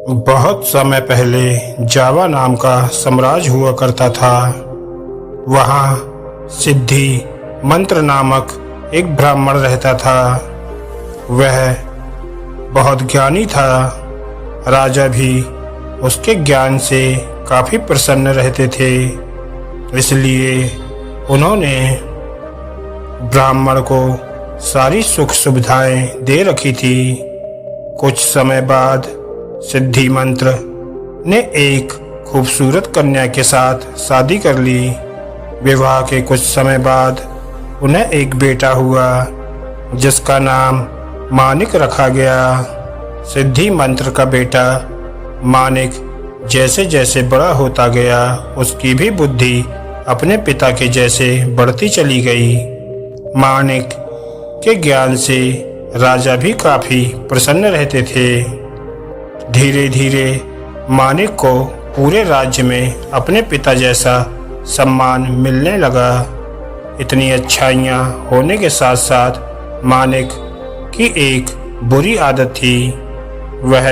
बहुत समय पहले जावा नाम का साम्राज्य हुआ करता था। वहाँ सिद्धि मंत्र नामक एक ब्राह्मण रहता था। वह बहुत ज्ञानी था। राजा भी उसके ज्ञान से काफी प्रसन्न रहते थे। इसलिए उन्होंने ब्राह्मण को सारी सुख सुविधाएं दे रखी थी। कुछ समय बाद सिद्धि मंत्र ने एक खूबसूरत कन्या के साथ शादी कर ली। विवाह के कुछ समय बाद उन्हें एक बेटा हुआ जिसका नाम मानिक रखा गया। सिद्धि मंत्र का बेटा मानिक जैसे जैसे बड़ा होता गया उसकी भी बुद्धि अपने पिता के जैसे बढ़ती चली गई। मानिक के ज्ञान से राजा भी काफी प्रसन्न रहते थे। धीरे धीरे मानिक को पूरे राज्य में अपने पिता जैसा सम्मान मिलने लगा। इतनी अच्छाइयाँ होने के साथ साथ मानिक की एक बुरी आदत थी। वह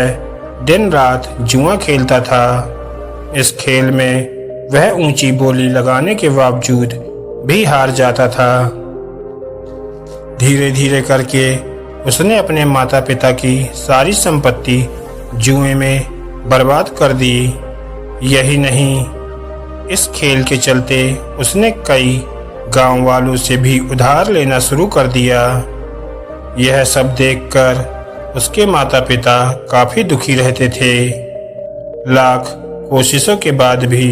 दिन रात जुआ खेलता था। इस खेल में वह ऊंची बोली लगाने के बावजूद भी हार जाता था। धीरे धीरे करके उसने अपने माता पिता की सारी संपत्ति जुए में बर्बाद कर दी। यही नहीं, इस खेल के चलते उसने कई गांव वालों से भी उधार लेना शुरू कर दिया। यह सब देखकर उसके माता पिता काफी दुखी रहते थे। लाख कोशिशों के बाद भी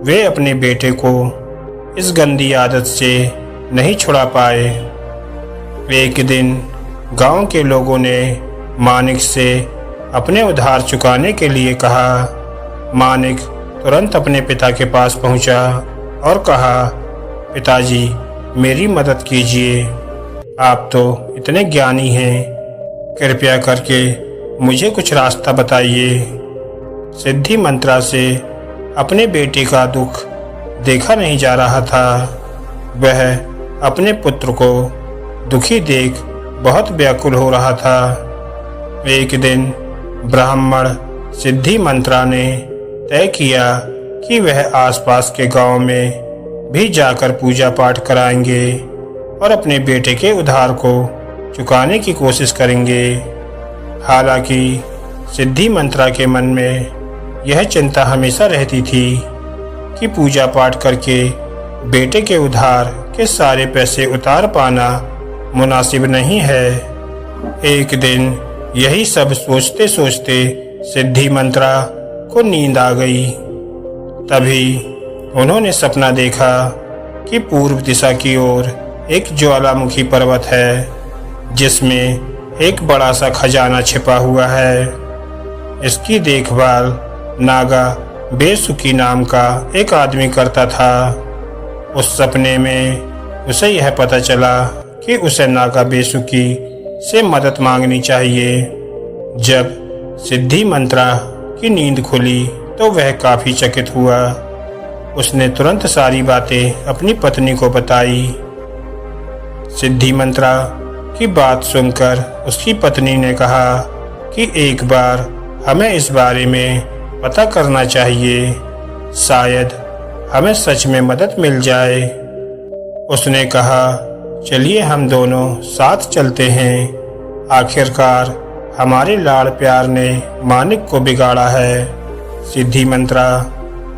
वे अपने बेटे को इस गंदी आदत से नहीं छुड़ा पाए। एक दिन गांव के लोगों ने मानिक से अपने उधार चुकाने के लिए कहा। मानिक तुरंत अपने पिता के पास पहुंचा और कहा, पिताजी मेरी मदद कीजिए। आप तो इतने ज्ञानी हैं, कृपया करके मुझे कुछ रास्ता बताइए। सिद्धि मंत्रा से अपने बेटे का दुख देखा नहीं जा रहा था। वह अपने पुत्र को दुखी देख बहुत व्याकुल हो रहा था। एक दिन ब्राह्मण सिद्धि मंत्रा ने तय किया कि वह आसपास के गांव में भी जाकर पूजा पाठ कराएंगे और अपने बेटे के उधार को चुकाने की कोशिश करेंगे। हालांकि सिद्धि मंत्रा के मन में यह चिंता हमेशा रहती थी कि पूजा पाठ करके बेटे के उधार के सारे पैसे उतार पाना मुनासिब नहीं है। एक दिन यही सब सोचते सोचते सिद्धि मंत्रा को नींद आ गई। तभी उन्होंने सपना देखा कि पूर्व दिशा की ओर एक ज्वालामुखी पर्वत है जिसमें एक बड़ा सा खजाना छिपा हुआ है। इसकी देखभाल नागा बेसुकी नाम का एक आदमी करता था। उस सपने में उसे यह पता चला कि उसे नागा बेसुकी से मदद मांगनी चाहिए। जब सिद्धि मंत्रा की नींद खुली तो वह काफी चकित हुआ। उसने तुरंत सारी बातें अपनी पत्नी को बताई। सिद्धि मंत्रा की बात सुनकर उसकी पत्नी ने कहा कि एक बार हमें इस बारे में पता करना चाहिए, शायद हमें सच में मदद मिल जाए। उसने कहा, चलिए हम दोनों साथ चलते हैं। आखिरकार हमारे लाड़ प्यार ने मानिक को बिगाड़ा है। सिद्धि मंत्रा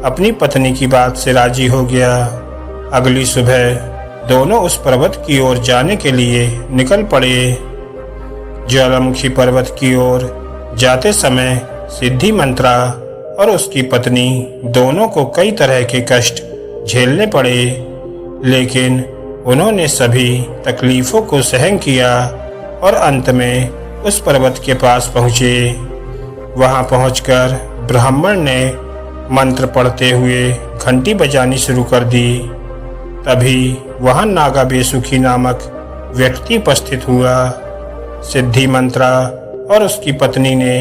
अपनी पत्नी की बात से राजी हो गया। अगली सुबह दोनों उस पर्वत की ओर जाने के लिए निकल पड़े। ज्वालामुखी पर्वत की ओर जाते समय सिद्धि मंत्रा और उसकी पत्नी दोनों को कई तरह के कष्ट झेलने पड़े, लेकिन उन्होंने सभी तकलीफों को सहन किया और अंत में उस पर्वत के पास पहुँचे। वहाँ पहुँचकर ब्राह्मण ने मंत्र पढ़ते हुए घंटी बजानी शुरू कर दी। तभी वहाँ नागा बेसुखी नामक व्यक्ति उपस्थित हुआ। सिद्धि मंत्रा और उसकी पत्नी ने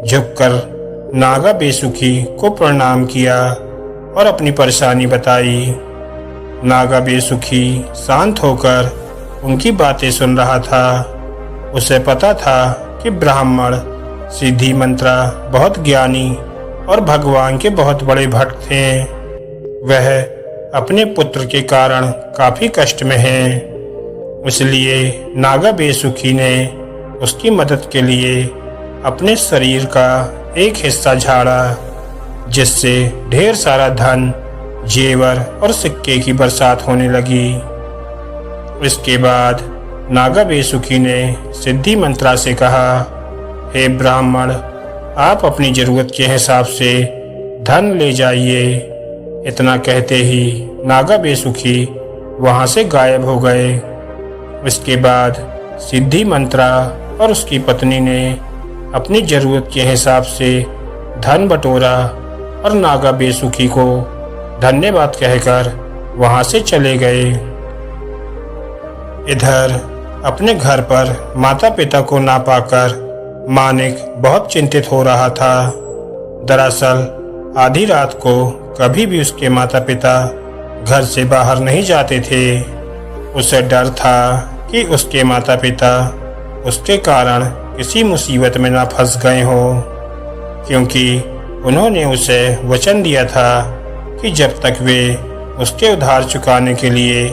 झुककर नागा बेसुखी को प्रणाम किया और अपनी परेशानी बताई। नागा बेसुखी शांत होकर उनकी बातें सुन रहा था। उसे पता था कि ब्राह्मण सिद्धि मंत्रा बहुत ज्ञानी और भगवान के बहुत बड़े भक्त थे। वह अपने पुत्र के कारण काफी कष्ट में हैं। इसलिए नागा बेसुखी ने उसकी मदद के लिए अपने शरीर का एक हिस्सा झाड़ा, जिससे ढेर सारा धन, जेवर और सिक्के की बरसात होने लगी। इसके बाद नागा बेसुखी ने सिद्धि मंत्रा से कहा, हे ब्राह्मण, आप अपनी जरूरत के हिसाब से धन ले जाइए। इतना कहते ही नागा बेसुखी वहां से गायब हो गए। इसके बाद सिद्धि मंत्रा और उसकी पत्नी ने अपनी जरूरत के हिसाब से धन बटोरा और नागा बेसुखी को धन्यवाद कहकर वहां से चले गए। इधर अपने घर पर माता पिता को ना पाकर मानिक बहुत चिंतित हो रहा था। दरअसल आधी रात को कभी भी उसके माता पिता घर से बाहर नहीं जाते थे। उसे डर था कि उसके माता पिता उसके कारण किसी मुसीबत में ना फंस गए हों, क्योंकि उन्होंने उसे वचन दिया था कि जब तक वे उसके उधार चुकाने के लिए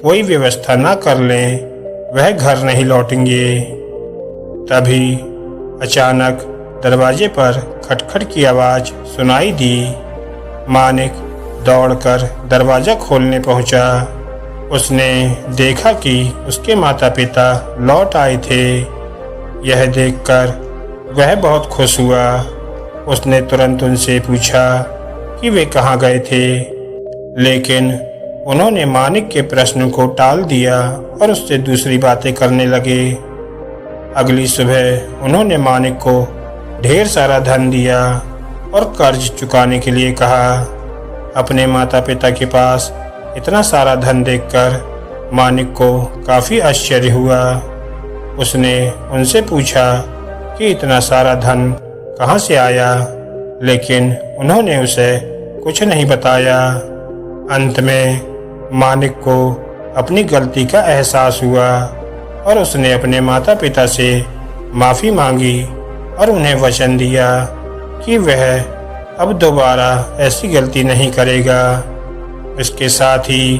कोई व्यवस्था ना कर लें, वह घर नहीं लौटेंगे। तभी अचानक दरवाजे पर खटखट की आवाज सुनाई दी। मानिक दौड़कर दरवाजा खोलने पहुंचा। उसने देखा कि उसके माता पिता लौट आए थे। यह देखकर वह बहुत खुश हुआ। उसने तुरंत उनसे पूछा कि वे कहाँ गए थे, लेकिन उन्होंने मानिक के प्रश्न को टाल दिया और उससे दूसरी बातें करने लगे। अगली सुबह उन्होंने मानिक को ढेर सारा धन दिया और कर्ज चुकाने के लिए कहा। अपने माता पिता के पास इतना सारा धन देखकर मानिक को काफी आश्चर्य हुआ। उसने उनसे पूछा कि इतना सारा धन कहाँ से आया, लेकिन उन्होंने उसे कुछ नहीं बताया। अंत में मानिक को अपनी गलती का एहसास हुआ और उसने अपने माता पिता से माफ़ी मांगी और उन्हें वचन दिया कि वह अब दोबारा ऐसी गलती नहीं करेगा। इसके साथ ही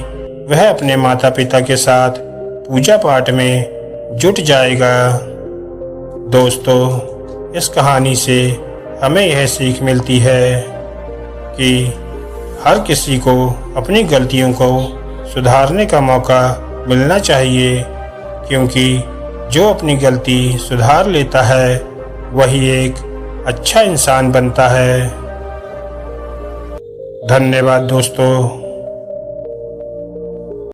वह अपने माता पिता के साथ पूजा पाठ में जुट जाएगा। दोस्तों, इस कहानी से हमें यह सीख मिलती है कि हर किसी को अपनी गलतियों को सुधारने का मौका मिलना चाहिए, क्योंकि जो अपनी गलती सुधार लेता है वही एक अच्छा इंसान बनता है। धन्यवाद दोस्तों।